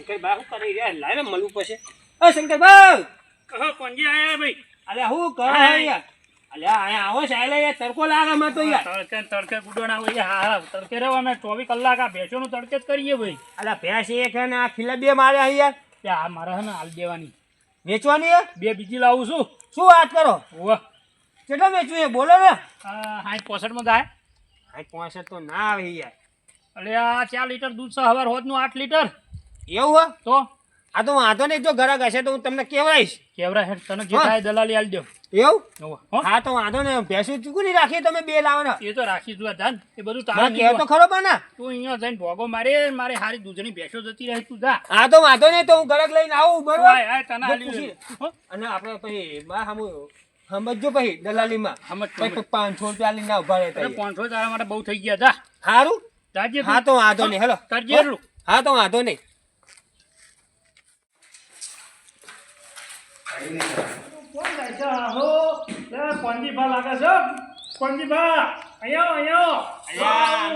શંકરબા શું કરી રહ્યા લાવે મળવું પછી શંકરબા કહો કોંજી આયા ભાઈ અરે હું કરો યાર અલ્યા અહીંયા આવો સાહેબ યાર તડકો લાગે માં તો યાર તડકે ગુડોણા હોય હા તડકે રહેવાના 24 કલાક આ ભેંસોનું તડકે જ કરીએ ભાઈ અલ્યા ભેંસ એક હે ને આ ખીલા બે માર્યા યાર ત્યાં મારા હે ને હાલ દેવાની વેચવાની હે બે બીજી લાવું છું શું વાત કરો વાહ કેટલા વેચવું એ બોલો ને 65 માં થાય 65 તો ના આવે યાર અલે આ 4 લીટર દૂધ છે હવાર હોદનું 8 લીટર એવું હે તો આ તો વાંધો નહીં જો ઘરાક હશે તો હું તમને કહેવાઈશ કેવરા હેડ તને જે થાય દલાલી આલ દો એવું હા તો વાંધો નહીં ભેંસું ચૂકું નહીં રાખીએ તમે બે લાવવાના એ તો રાખી તું જાન એ બધું ના તારે કહે તો ખરો પણ તું અહીંયા જઈને ભોગો મારે મારે હારી દૂધની ભેંસો જતી રહી તું જા હા તો વાંધો નહીં તો હું ઘરાક લઈને આવું બરોબર આય તને આલી અને આપણે પછી બા સમજો પછી દલાલીમાં સમજ પછી 500 રૂપિયા લઈને ઉભા રહેતા 500 તારા માટે બહુ થઈ ગયા જા સારું જાજે હા તો વાંધો નહીં હેલો કરજે એટલું હા તો વાંધો નહીં કોણ જાય છે હો એ કોંજીભા લાગે છે કોંજીભા અહીંયા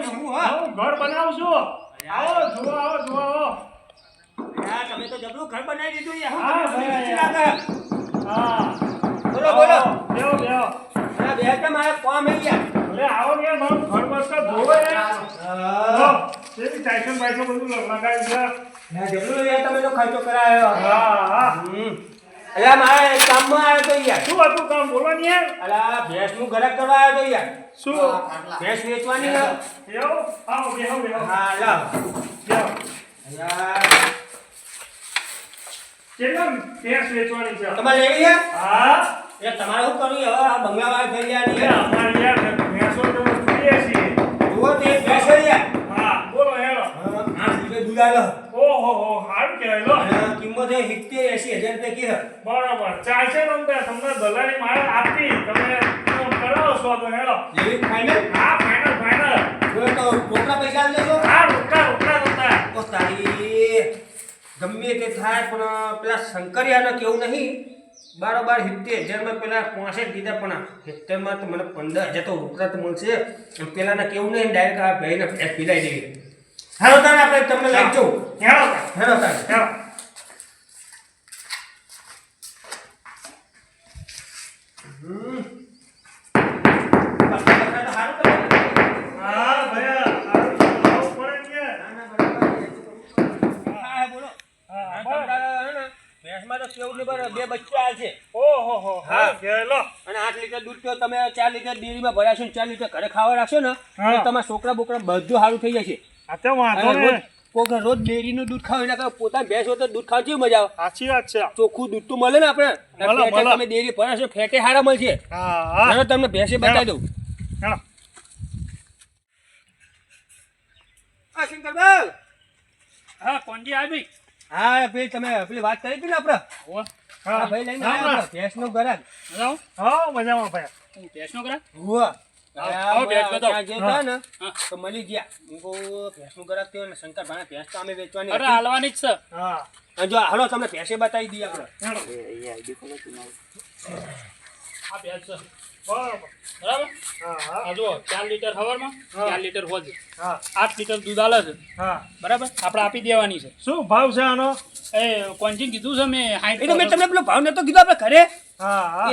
હું ઘર બનાવું છું આવો જુઓ આવો તમે તો જબરું ઘર બનાવી દીધું યાર હા ભાઈ હા બોલો બોલો બેહો બેહો અરે બે કે મારે કામ હે યાર અરે આવો ને મારું ઘર મસ્ત ધોવે હા તેની ટાઈસન બાઈસો બધું લગાવ્યું છે ના જબરું યાર તમે તો ખર્ચો કરાયો હા અલ્યા મારે કામમાં આવ્યો તો યાર શું હતું કામ બોલો ને યાર અલ્યા ભેંસનું ઘરાક કરવા આવ્યો તો યાર શું ભેંસ વેચવાની હે એવું આવો બેહો હા લાવ બેહો અલ્યા કેમ ભેંસ વેચવાની છે તમારે લેવી હે હા એ તમારે શું કરવું હવે આ બંગલાવાર થઈ ગયા એ નહીં અમારી યાર ભેંસો તો જોઈએ છીએ જુઓ તે ભેંસ હે યાર હા બોલો હેલો 8 લીટર દૂધ આવે ઓહો હારું કહેવાય લો અને કિંમત હે 70-80 હજાર રૂપિયા કે બરાબર ચાલશે તમને દલાલી મારે આપી તમે કરાવો છો તો હેલો લેવી ફાઇનલ હા ફાઇનલ જો તો રોકડા પૈસા આલ દેજો હા રોકડા તો તારી ગમે તે થાય પણ પેલા શંકરિયાને કેવું નહીં બારોબાર 70,000 માં પેલા 65 દીધા પણ 70 માં તો મને 15,000 તો રોકડા તો મળશે અને પેલાને કેવું નહીં ડાયરેક્ટ આ ભાઈને ભેંસ પીલાઈ દેવી હાલો તારે આપણે તમને લઈ જવું હેલો તારે હા ભયા હારું તો પડે ભેંસમાં તો કેવું નહીં બરાબર બે બચ્ચા છે ઓહો હા કેલો અને 8 લીટર દૂધ તો તમે 4 લીટર ડેરીમાં ભર્યા છો 4 લીટર ઘરે ખાવા રાખશો ને તો તમારા છોકરા બોકરા બધું સારું થઈ જશે આ તો વાંધો ને કોક રોજ ડેરીનું દૂધ ખાવ એના કરતા પોતાની ભેંસ હોય તો દૂધ ખાવ કેવી મજા આવે સાચી વાત છે ચોખ્ખું દૂધ તો મળે ને આપણે તમે ડેરી ભર્યા છો ફેટે સારા મળશે હા તમને ભેંસે બતાવી દઉં હેલો શંકરભાઈ હા કોંજી આવી હા ભાઈ તમે પેલી વાત કરી હતી ને આપણે હા ભાઈ લઈને આવ્યા ભેંસનો ગરાક હા મજામાં ભાઈ ભેંસનો ગરાક હુઆ ભેંસ તો મળી ગયા હું કહું ભેંસનું ગરાક થયો ને શંકર ભાઈ ભેંસ તો અમે વેચવાની અરે હાલવાની જ છે હા જો હાલો તમને ભેંસે બતાવી દઈએ આપણે આ ભેંસ છે બરાબર હા જો 4 લીટર હવારમાં 4 લીટર હોજે 8 લીટર દૂધ આલે છે બરાબર આપણે આપી દેવાની છે શું ભાવ છે આનો એ કોન્ચિંગ કીધું છે મેં 60 મેં તમને પેલો ભાવ નતો કીધો આપણે ઘરે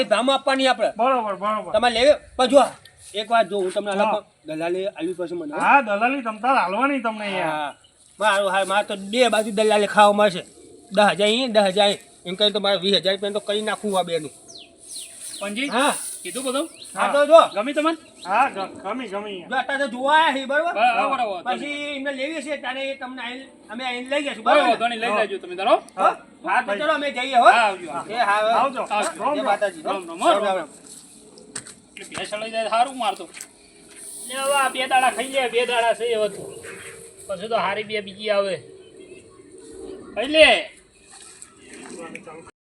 એ દામ આપવાની આપણે બરોબર તમારે લેવે પણ જો એક વાત જો હું તમને દલાલી આલવી પડશે મને હા દલાલી તમ તાર હાલવાની તમને હા મારું હા મારે તો બે બાજુ દલાલી ખાવા મળશે 10,000 અહીં 10,000 અહીં એમ કહી તો મારે 20,000 રૂપિયા તો કરી નાખવું આ બેનું પંજી હા કીધું બધું હા તો જો ગમી તમને હા ગમી જો અત્યારે તો જોવા આવ્યા છે બરોબર બરાબર પછી એમને લેવી છે ત્યારે એ તમને અમે અહીં લઈ જઈશું બરાબર ઘણી લઈ લેજો તમે તારો હા તો ચલો અમે જઈએ હો આવજો એ હા આવજો જય માતાજી રામ ભેંસ લઈ જાય સારું મારતો ને હવે આ 2 દાડા ખાઈ જાય 2 દાડા છે હવે પછી તો હારી બે બીજી આવે ખાઈ લે